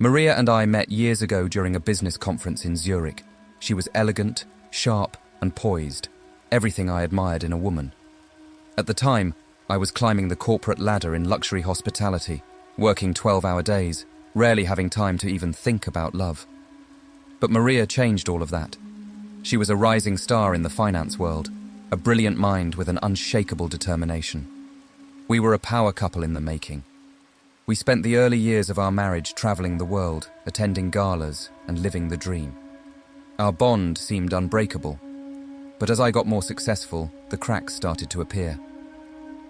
Maria and I met years ago during a business conference in Zurich. She was elegant, sharp, and poised, everything I admired in a woman. At the time, I was climbing the corporate ladder in luxury hospitality, working 12-hour days, rarely having time to even think about love. But Maria changed all of that. She was a rising star in the finance world, a brilliant mind with an unshakable determination. We were a power couple in the making. We spent the early years of our marriage traveling the world, attending galas and living the dream. Our bond seemed unbreakable, but as I got more successful, the cracks started to appear.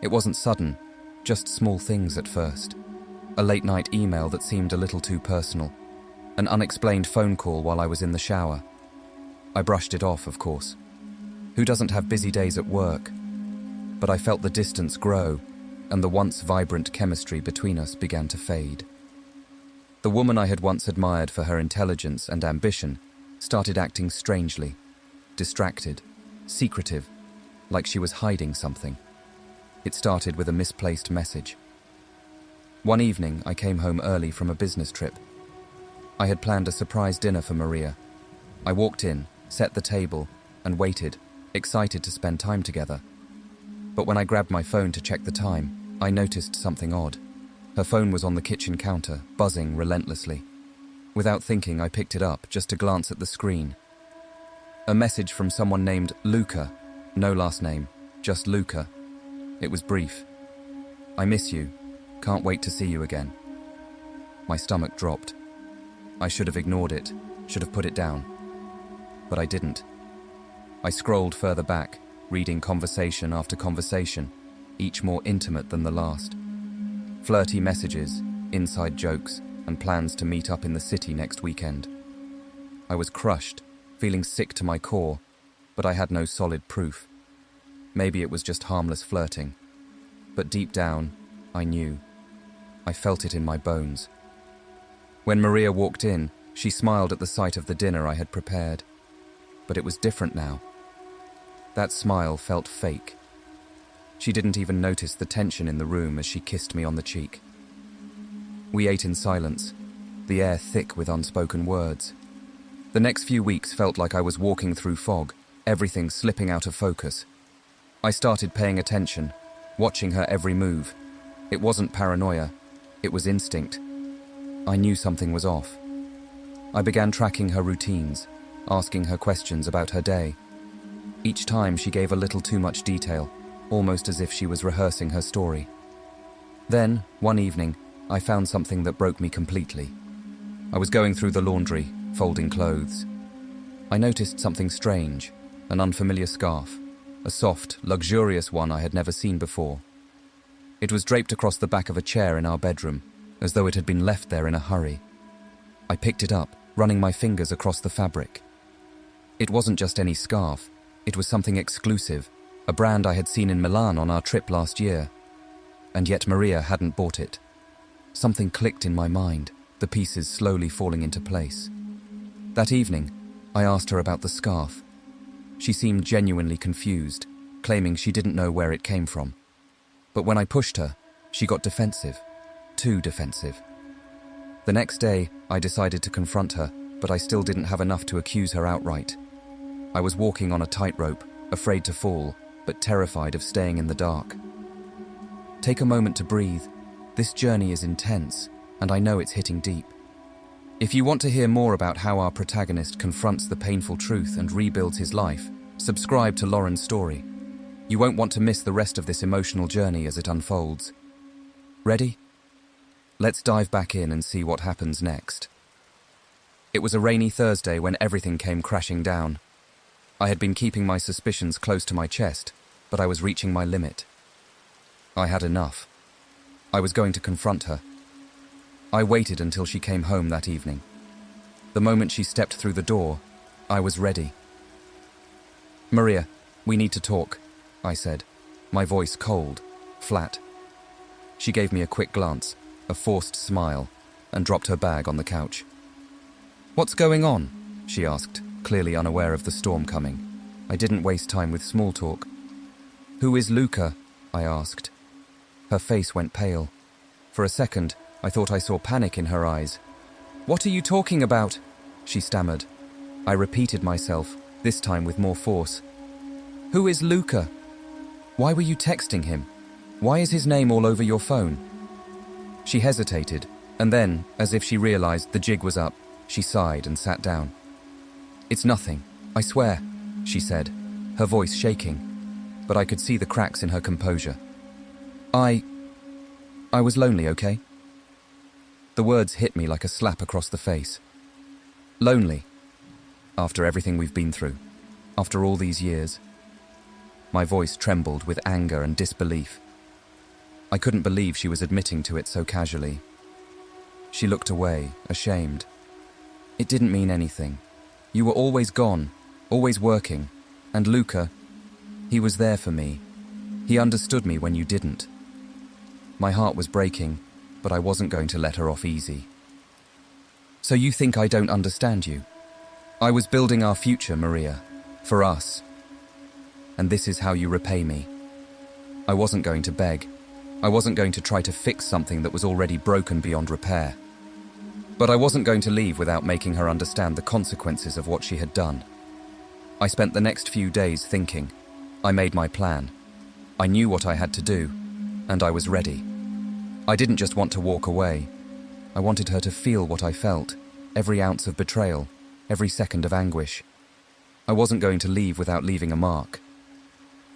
It wasn't sudden, just small things at first. A late-night email that seemed a little too personal. An unexplained phone call while I was in the shower. I brushed it off, of course. Who doesn't have busy days at work? But I felt the distance grow, and the once vibrant chemistry between us began to fade. The woman I had once admired for her intelligence and ambition started acting strangely, distracted, secretive, like she was hiding something. It started with a misplaced message. One evening, I came home early from a business trip. I had planned a surprise dinner for Maria. I walked in, set the table, and waited, excited to spend time together. But when I grabbed my phone to check the time, I noticed something odd. Her phone was on the kitchen counter, buzzing relentlessly. Without thinking, I picked it up just to glance at the screen. A message from someone named Luca. No last name, just Luca. It was brief. I miss you. Can't wait to see you again. My stomach dropped. I should have ignored it, should have put it down. But I didn't. I scrolled further back, reading conversation after conversation, each more intimate than the last. Flirty messages, inside jokes, and plans to meet up in the city next weekend. I was crushed, feeling sick to my core, but I had no solid proof. Maybe it was just harmless flirting. But deep down, I knew. I felt it in my bones. When Maria walked in, she smiled at the sight of the dinner I had prepared. But it was different now. That smile felt fake. She didn't even notice the tension in the room as she kissed me on the cheek. We ate in silence, the air thick with unspoken words. The next few weeks felt like I was walking through fog, everything slipping out of focus. I started paying attention, watching her every move. It wasn't paranoia, it was instinct. I knew something was off. I began tracking her routines, asking her questions about her day. Each time she gave a little too much detail, almost as if she was rehearsing her story. Then, one evening, I found something that broke me completely. I was going through the laundry, folding clothes. I noticed something strange, an unfamiliar scarf, a soft, luxurious one I had never seen before. It was draped across the back of a chair in our bedroom, as though it had been left there in a hurry. I picked it up, running my fingers across the fabric. It wasn't just any scarf, it was something exclusive, a brand I had seen in Milan on our trip last year. And yet Maria hadn't bought it. Something clicked in my mind, the pieces slowly falling into place. That evening, I asked her about the scarf. She seemed genuinely confused, claiming she didn't know where it came from. But when I pushed her, she got defensive. Too defensive. The next day, I decided to confront her, but I still didn't have enough to accuse her outright. I was walking on a tightrope, afraid to fall, but terrified of staying in the dark. Take a moment to breathe. This journey is intense, and I know it's hitting deep. If you want to hear more about how our protagonist confronts the painful truth and rebuilds his life, subscribe to Lauren's story. You won't want to miss the rest of this emotional journey as it unfolds. Ready? Let's dive back in and see what happens next. It was a rainy Thursday when everything came crashing down. I had been keeping my suspicions close to my chest, but I was reaching my limit. I had enough. I was going to confront her. I waited until she came home that evening. The moment she stepped through the door, I was ready. "Maria, we need to talk," I said, my voice cold, flat. She gave me a quick glance, a forced smile, and dropped her bag on the couch. "What's going on?" she asked, clearly unaware of the storm coming. I didn't waste time with small talk. "Who is Luca?" I asked. Her face went pale. For a second, I thought I saw panic in her eyes. What are you talking about? She stammered. I repeated myself, this time with more force. Who is Luca? Why were you texting him? Why is his name all over your phone? She hesitated, and then, as if she realized the jig was up, she sighed and sat down. It's nothing, I swear, she said, her voice shaking, but I could see the cracks in her composure. I was lonely, okay? The words hit me like a slap across the face. Lonely. After everything we've been through. After all these years. My voice trembled with anger and disbelief. I couldn't believe she was admitting to it so casually. She looked away, ashamed. It didn't mean anything. You were always gone, always working. And Luca, he was there for me. He understood me when you didn't. My heart was breaking, but I wasn't going to let her off easy. So you think I don't understand you? I was building our future, Maria. For us. And this is how you repay me. I wasn't going to beg. I wasn't going to try to fix something that was already broken beyond repair. But I wasn't going to leave without making her understand the consequences of what she had done. I spent the next few days thinking. I made my plan. I knew what I had to do, and I was ready. I didn't just want to walk away. I wanted her to feel what I felt, every ounce of betrayal, every second of anguish. I wasn't going to leave without leaving a mark.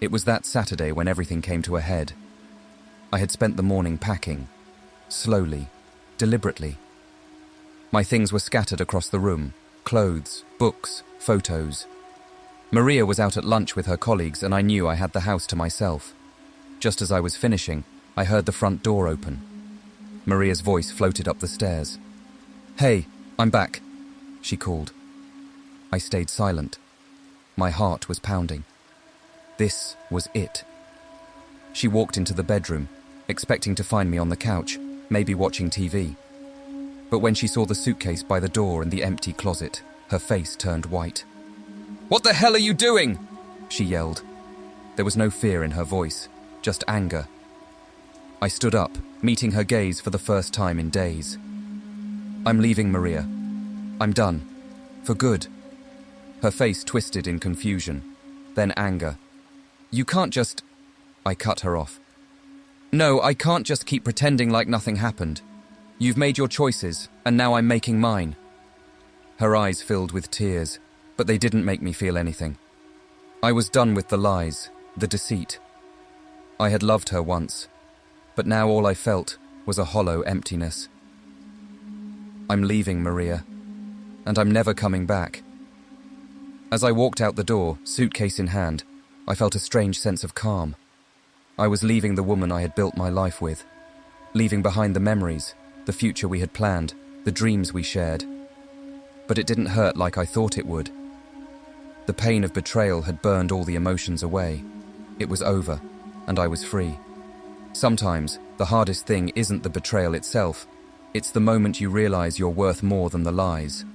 It was that Saturday when everything came to a head. I had spent the morning packing, slowly, deliberately. My things were scattered across the room, clothes, books, photos. Maria was out at lunch with her colleagues and I knew I had the house to myself. Just as I was finishing, I heard the front door open. Maria's voice floated up the stairs. Hey, I'm back, she called. I stayed silent. My heart was pounding. This was it. She walked into the bedroom, expecting to find me on the couch, maybe watching TV. But when she saw the suitcase by the door and the empty closet, her face turned white. What the hell are you doing? She yelled. There was no fear in her voice, just anger. I stood up, meeting her gaze for the first time in days. I'm leaving, Maria. I'm done. For good. Her face twisted in confusion, then anger. You can't just... I cut her off. No, I can't just keep pretending like nothing happened. You've made your choices, and now I'm making mine. Her eyes filled with tears, but they didn't make me feel anything. I was done with the lies, the deceit. I had loved her once, but now all I felt was a hollow emptiness. I'm leaving, Maria, and I'm never coming back. As I walked out the door, suitcase in hand, I felt a strange sense of calm. I was leaving the woman I had built my life with, leaving behind the memories, the future we had planned, the dreams we shared. But it didn't hurt like I thought it would. The pain of betrayal had burned all the emotions away. It was over, and I was free. Sometimes, the hardest thing isn't the betrayal itself, it's the moment you realize you're worth more than the lies.